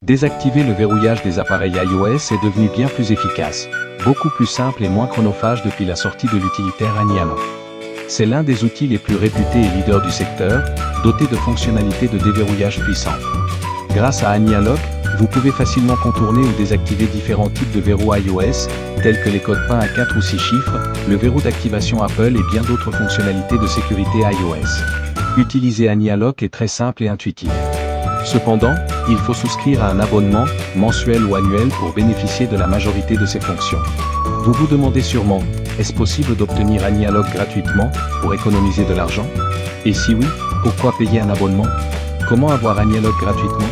Désactiver le verrouillage des appareils iOS est devenu bien plus efficace, beaucoup plus simple et moins chronophage depuis la sortie de l'utilitaire AnyAlock. C'est l'un des outils les plus réputés et leaders du secteur, doté de fonctionnalités de déverrouillage puissantes. Grâce à AnyAlock, vous pouvez facilement contourner ou désactiver différents types de verrous iOS, tels que les codes PIN à 4 ou 6 chiffres, le verrou d'activation Apple et bien d'autres fonctionnalités de sécurité iOS. Utiliser AnyAlock est très simple et intuitif. Cependant, il faut souscrire à un abonnement, mensuel ou annuel pour bénéficier de la majorité de ces fonctions. Vous vous demandez sûrement, est-ce possible d'obtenir AnyAlock gratuitement, pour économiser de l'argent? Et si oui, pourquoi payer un abonnement? Comment avoir AnyAlock gratuitement?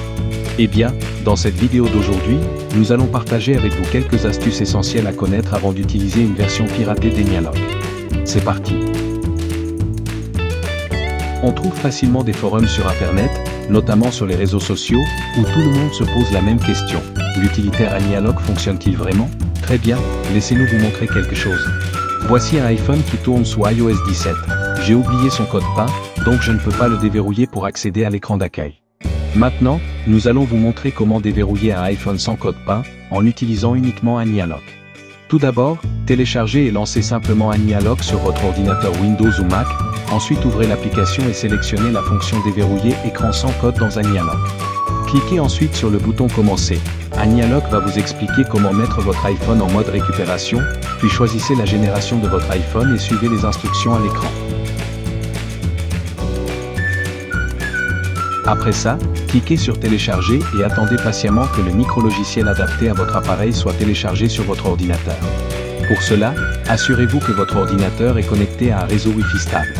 Eh bien, dans cette vidéo d'aujourd'hui, nous allons partager avec vous quelques astuces essentielles à connaître avant d'utiliser une version piratée d'AnyAlock. C'est parti! On trouve facilement des forums sur Internet, notamment sur les réseaux sociaux, où tout le monde se pose la même question. L'utilitaire AnyAlock fonctionne-t-il vraiment? Très bien, laissez-nous vous montrer quelque chose. Voici un iPhone qui tourne sous iOS 17. J'ai oublié son code PIN, donc je ne peux pas le déverrouiller pour accéder à l'écran d'accueil. Maintenant, nous allons vous montrer comment déverrouiller un iPhone sans code PIN, en utilisant uniquement AnyAlock. Tout d'abord, téléchargez et lancez simplement AnyAlock sur votre ordinateur Windows ou Mac, ensuite ouvrez l'application et sélectionnez la fonction déverrouiller écran sans code dans AnyAlock. Cliquez ensuite sur le bouton Commencer. AnyAlock va vous expliquer comment mettre votre iPhone en mode récupération, puis choisissez la génération de votre iPhone et suivez les instructions à l'écran. Après ça, cliquez sur Télécharger et attendez patiemment que le micro-logiciel adapté à votre appareil soit téléchargé sur votre ordinateur. Pour cela, assurez-vous que votre ordinateur est connecté à un réseau Wi-Fi stable.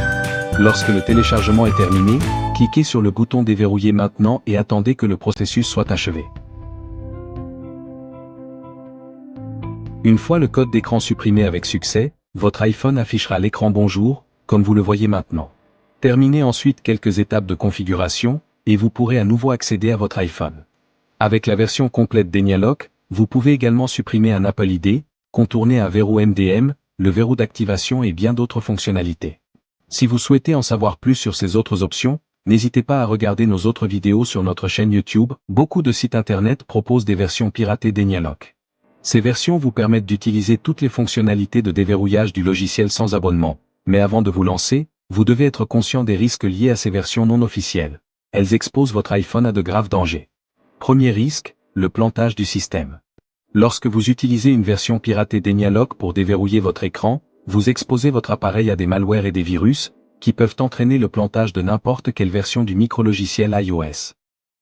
Lorsque le téléchargement est terminé, cliquez sur le bouton Déverrouiller maintenant et attendez que le processus soit achevé. Une fois le code d'écran supprimé avec succès, votre iPhone affichera l'écran Bonjour, comme vous le voyez maintenant. Terminez ensuite quelques étapes de configuration, et vous pourrez à nouveau accéder à votre iPhone. Avec la version complète d'AnyAlock, vous pouvez également supprimer un Apple ID, contourner un verrou MDM, le verrou d'activation et bien d'autres fonctionnalités. Si vous souhaitez en savoir plus sur ces autres options, n'hésitez pas à regarder nos autres vidéos sur notre chaîne YouTube. Beaucoup de sites internet proposent des versions piratées d'AnyAlock. Ces versions vous permettent d'utiliser toutes les fonctionnalités de déverrouillage du logiciel sans abonnement. Mais avant de vous lancer, vous devez être conscient des risques liés à ces versions non officielles. Elles exposent votre iPhone à de graves dangers. Premier risque, le plantage du système. Lorsque vous utilisez une version piratée d'AnyAlock pour déverrouiller votre écran, vous exposez votre appareil à des malwares et des virus, qui peuvent entraîner le plantage de n'importe quelle version du micro-logiciel iOS.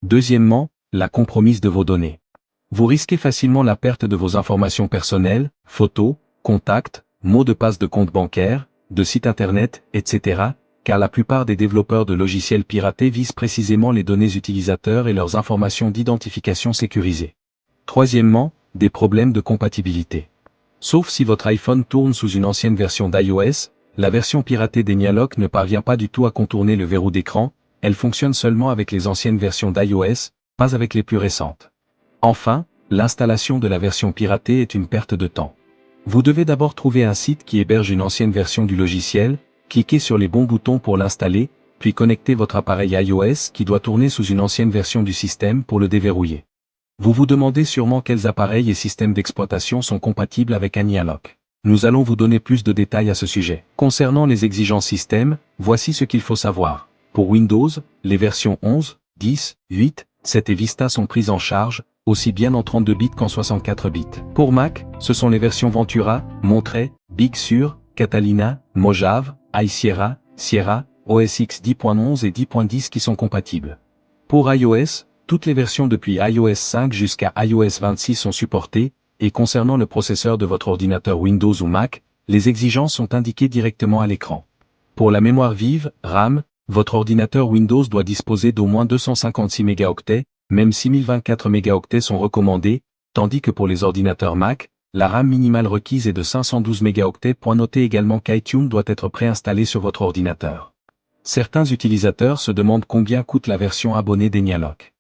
Deuxièmement, la compromise de vos données. Vous risquez facilement la perte de vos informations personnelles, photos, contacts, mots de passe de compte bancaire, de sites internet, etc., car la plupart des développeurs de logiciels piratés visent précisément les données utilisateurs et leurs informations d'identification sécurisées. Troisièmement, des problèmes de compatibilité. Sauf si votre iPhone tourne sous une ancienne version d'iOS, la version piratée d'AnyAlock ne parvient pas du tout à contourner le verrou d'écran, elle fonctionne seulement avec les anciennes versions d'iOS, pas avec les plus récentes. Enfin, l'installation de la version piratée est une perte de temps. Vous devez d'abord trouver un site qui héberge une ancienne version du logiciel, cliquez sur les bons boutons pour l'installer, puis connectez votre appareil iOS qui doit tourner sous une ancienne version du système pour le déverrouiller. Vous vous demandez sûrement quels appareils et systèmes d'exploitation sont compatibles avec AnyAlock. Nous allons vous donner plus de détails à ce sujet. Concernant les exigences système, voici ce qu'il faut savoir. Pour Windows, les versions 11, 10, 8, 7 et Vista sont prises en charge, aussi bien en 32 bits qu'en 64 bits. Pour Mac, ce sont les versions Ventura, Monterey, Big Sur, Catalina, Mojave, High Sierra, Sierra, OS X 10.11 et 10.10 qui sont compatibles. Pour iOS, toutes les versions depuis iOS 5 jusqu'à iOS 26 sont supportées, et concernant le processeur de votre ordinateur Windows ou Mac, les exigences sont indiquées directement à l'écran. Pour la mémoire vive, RAM, votre ordinateur Windows doit disposer d'au moins 256 mégaoctets, même 6024 mégaoctets sont recommandés, tandis que pour les ordinateurs Mac, la RAM minimale requise est de 512 mégaoctets. Notez également qu'iTunes doit être préinstallé sur votre ordinateur. Certains utilisateurs se demandent combien coûte la version abonnée d'AnyAlock.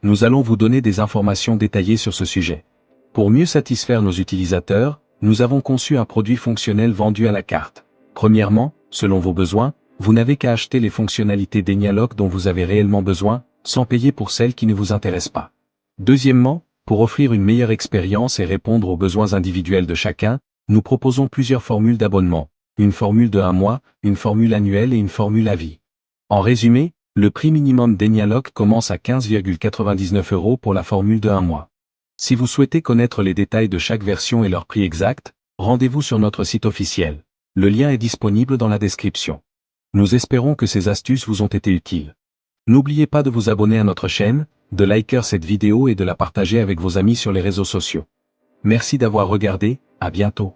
Nous allons vous donner des informations détaillées sur ce sujet. Pour mieux satisfaire nos utilisateurs, nous avons conçu un produit fonctionnel vendu à la carte. Premièrement, selon vos besoins, vous n'avez qu'à acheter les fonctionnalités d'AnyAlock dont vous avez réellement besoin, sans payer pour celles qui ne vous intéressent pas. Deuxièmement, pour offrir une meilleure expérience et répondre aux besoins individuels de chacun, nous proposons plusieurs formules d'abonnement. Une formule de 1 mois, une formule annuelle et une formule à vie. En résumé, le prix minimum d'Enialoc commence à 15,99 € pour la formule de 1 mois. Si vous souhaitez connaître les détails de chaque version et leur prix exact, rendez-vous sur notre site officiel. Le lien est disponible dans la description. Nous espérons que ces astuces vous ont été utiles. N'oubliez pas de vous abonner à notre chaîne, de liker cette vidéo et de la partager avec vos amis sur les réseaux sociaux. Merci d'avoir regardé, à bientôt.